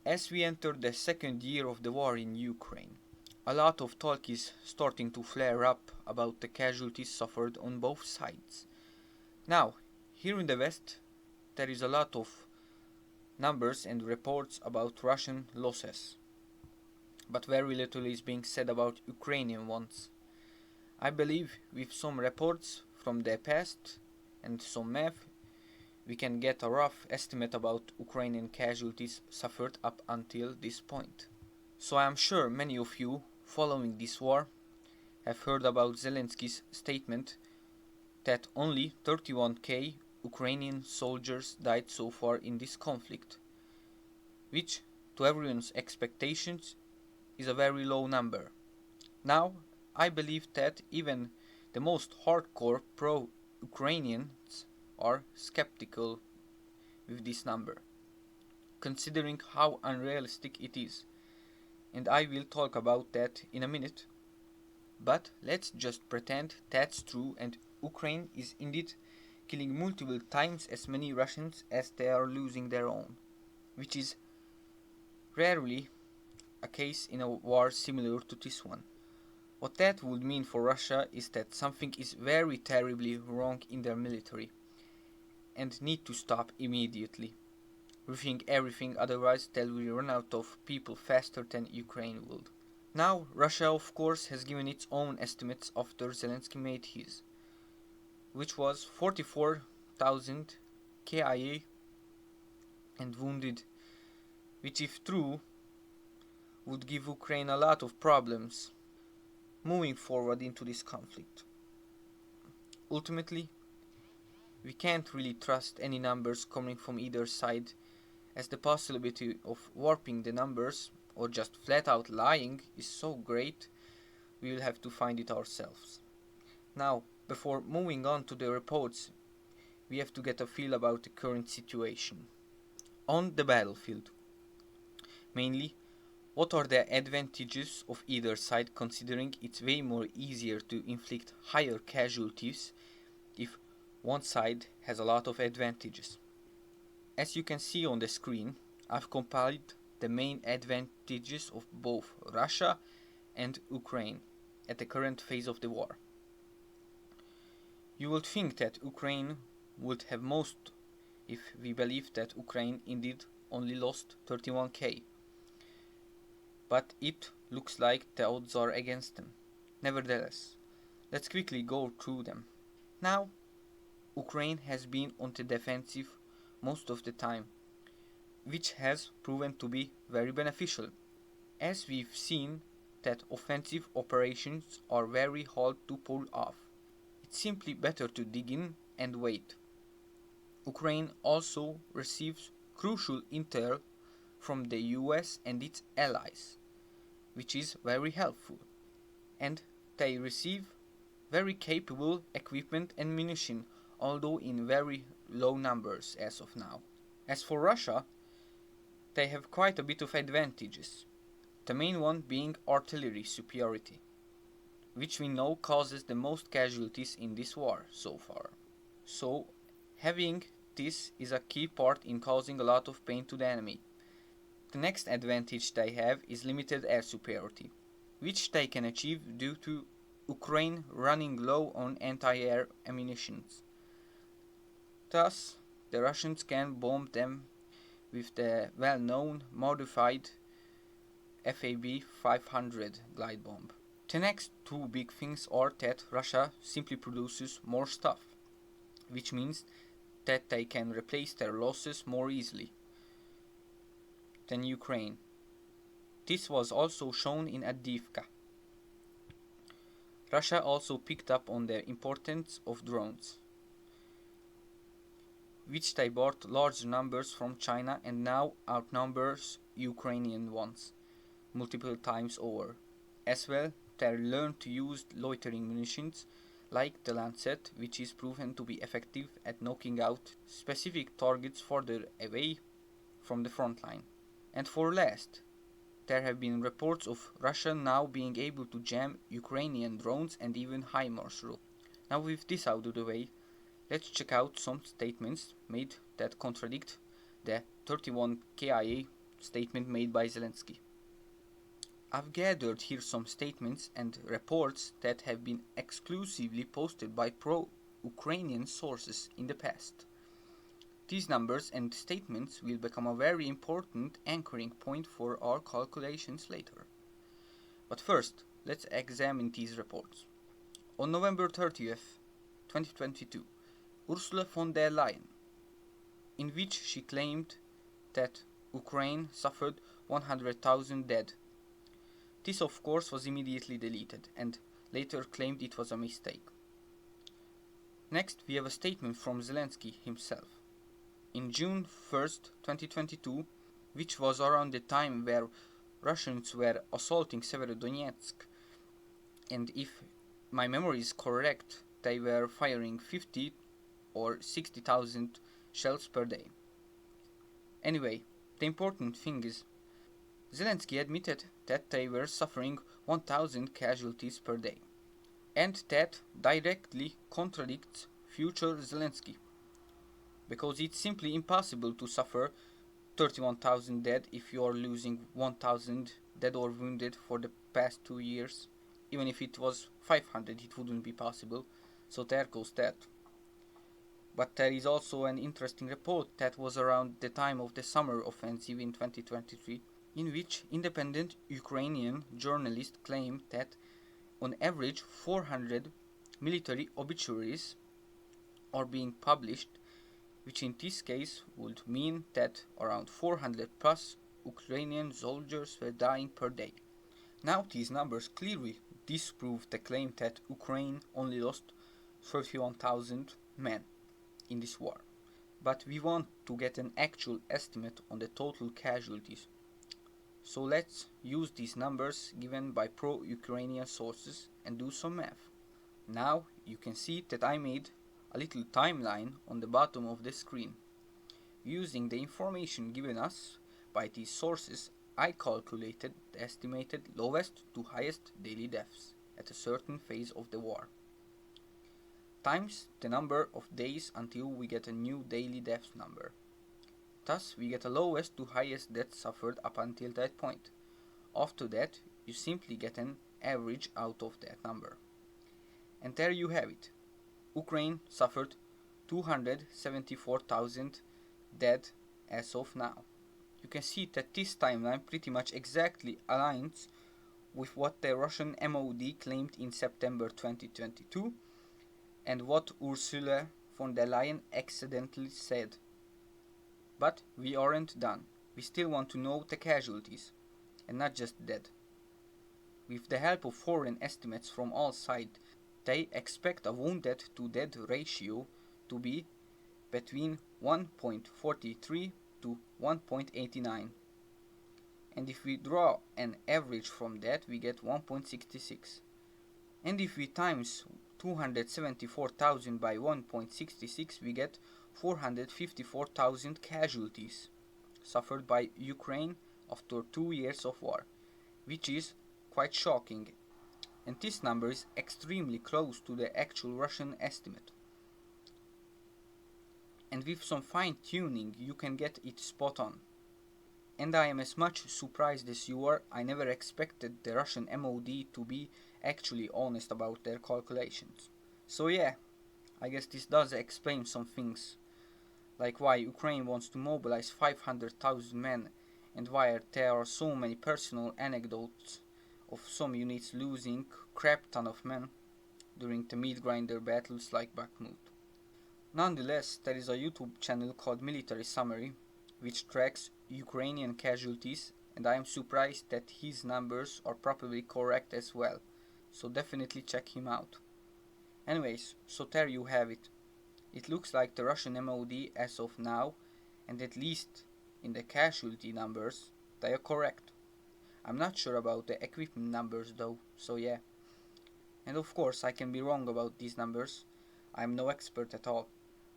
As we enter the second year of the war in Ukraine, a lot of talk is starting to flare up about the casualties suffered on both sides. Now, here in the West, there is a lot of numbers and reports about Russian losses, but very little is being said about Ukrainian ones. I believe with some reports from the past and some math, we can get a rough estimate about Ukrainian casualties suffered up until this point. So I am sure many of you following this war have heard about Zelensky's statement that only 31,000 Ukrainian soldiers died so far in this conflict, which to everyone's expectations is a very low number. Now, I believe that even the most hardcore pro-Ukrainians are skeptical with this number, considering how unrealistic it is, and I will talk about that in a minute. But let's just pretend that's true and Ukraine is indeed killing multiple times as many Russians as they are losing their own, which is rarely a case in a war similar to this one. What that would mean for Russia is that something is very terribly wrong in their military and need to stop immediately, rethink everything, otherwise they will run out of people faster than Ukraine would. Now, Russia of course has given its own estimates after Zelensky made his, which was 44,000 KIA and wounded, which if true would give Ukraine a lot of problems moving forward into this conflict. Ultimately, we can't really trust any numbers coming from either side, as the possibility of warping the numbers or just flat out lying is so great, we will have to find it ourselves. Now, before moving on to the reports, we have to get a feel about the current situation on the battlefield. Mainly, what are the advantages of either side, considering it's way more easier to inflict higher casualties if one side has a lot of advantages. As you can see on the screen, I've compiled the main advantages of both Russia and Ukraine at the current phase of the war. You would think that Ukraine would have most if we believe that Ukraine indeed only lost 31,000. But it looks like the odds are against them. Nevertheless, let's quickly go through them. Now, Ukraine has been on the defensive most of the time, which has proven to be very beneficial, as we've seen that offensive operations are very hard to pull off. It's simply better to dig in and wait. Ukraine also receives crucial intel from the US and its allies, which is very helpful, and they receive very capable equipment and munition, although in very low numbers as of now. As for Russia, they have quite a bit of advantages, the main one being artillery superiority, which we know causes the most casualties in this war so far. So having this is a key part in causing a lot of pain to the enemy. The next advantage they have is limited air superiority, which they can achieve due to Ukraine running low on anti-air ammunition. Thus, the Russians can bomb them with the well-known modified FAB 500 glide bomb. The next two big things are that Russia simply produces more stuff, which means that they can replace their losses more easily than Ukraine. This was also shown in Avdiivka. Russia also picked up on the importance of drones, which they bought large numbers from China and now outnumbers Ukrainian ones multiple times over. As well, they learned to use loitering munitions like the Lancet, which is proven to be effective at knocking out specific targets further away from the front line. And for last, there have been reports of Russia now being able to jam Ukrainian drones and even HIMARS rockets. Now with this out of the way, let's check out some statements made that contradict the 31 KIA statement made by Zelensky. I've gathered here some statements and reports that have been exclusively posted by pro-Ukrainian sources in the past. These numbers and statements will become a very important anchoring point for our calculations later. But first, let's examine these reports. On November 30th, 2022, Ursula von der Leyen, in which she claimed that Ukraine suffered 100,000 dead. This of course was immediately deleted and later claimed it was a mistake. Next we have a statement from Zelensky himself. In June 1st, 2022, which was around the time where Russians were assaulting Severodonetsk, and if my memory is correct, they were firing 50 or 60,000 shells per day. Anyway, the important thing is, Zelensky admitted that they were suffering 1,000 casualties per day, and that directly contradicts future Zelensky, because it's simply impossible to suffer 31,000 dead if you are losing 1,000 dead or wounded for the past 2 years. Even if it was 500, it wouldn't be possible, so there goes that. But there is also an interesting report that was around the time of the summer offensive in 2023, in which independent Ukrainian journalists claimed that on average 400 military obituaries are being published, which in this case would mean that around 400 plus Ukrainian soldiers were dying per day. Now these numbers clearly disprove the claim that Ukraine only lost 31,000 men in this war. But we want to get an actual estimate on the total casualties. So let's use these numbers given by pro-Ukrainian sources and do some math. Now you can see that I made a little timeline on the bottom of the screen. Using the information given us by these sources, I calculated the estimated lowest to highest daily deaths at a certain phase of the war, times the number of days until we get a new daily death number. Thus we get a lowest to highest death suffered up until that point. After that you simply get an average out of that number. And there you have it. Ukraine suffered 274,000 dead as of now. You can see that this timeline pretty much exactly aligns with what the Russian MOD claimed in September 2022 and what Ursula von der Leyen accidentally said. But we aren't done. We still want to know the casualties, and not just dead. With the help of foreign estimates from all sides, they expect a wounded to dead ratio to be between 1.43 to 1.89. And if we draw an average from that, we get 1.66. And if we times 274,000 by 1.66, we get 454,000 casualties suffered by Ukraine after 2 years of war, which is quite shocking. And this number is extremely close to the actual Russian estimate. And with some fine tuning you can get it spot on. And I am as much surprised as you are. I never expected the Russian MOD to be actually honest about their calculations. So yeah, I guess this does explain some things, like why Ukraine wants to mobilize 500,000 men and why there are so many personal anecdotes of some units losing crap ton of men during the meat grinder battles like Bakhmut. Nonetheless, there is a YouTube channel called Military Summary which tracks Ukrainian casualties, and I am surprised that his numbers are probably correct as well, so definitely check him out. Anyways, so there you have it. It looks like the Russian MOD as of now, and at least in the casualty numbers, they are correct. I'm not sure about the equipment numbers though, so yeah. And of course I can be wrong about these numbers. I'm no expert at all.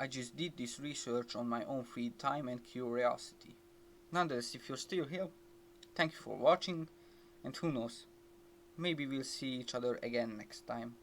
I just did this research on my own free time and curiosity. Nonetheless, if you're still here, thank you for watching, and who knows, maybe we'll see each other again next time.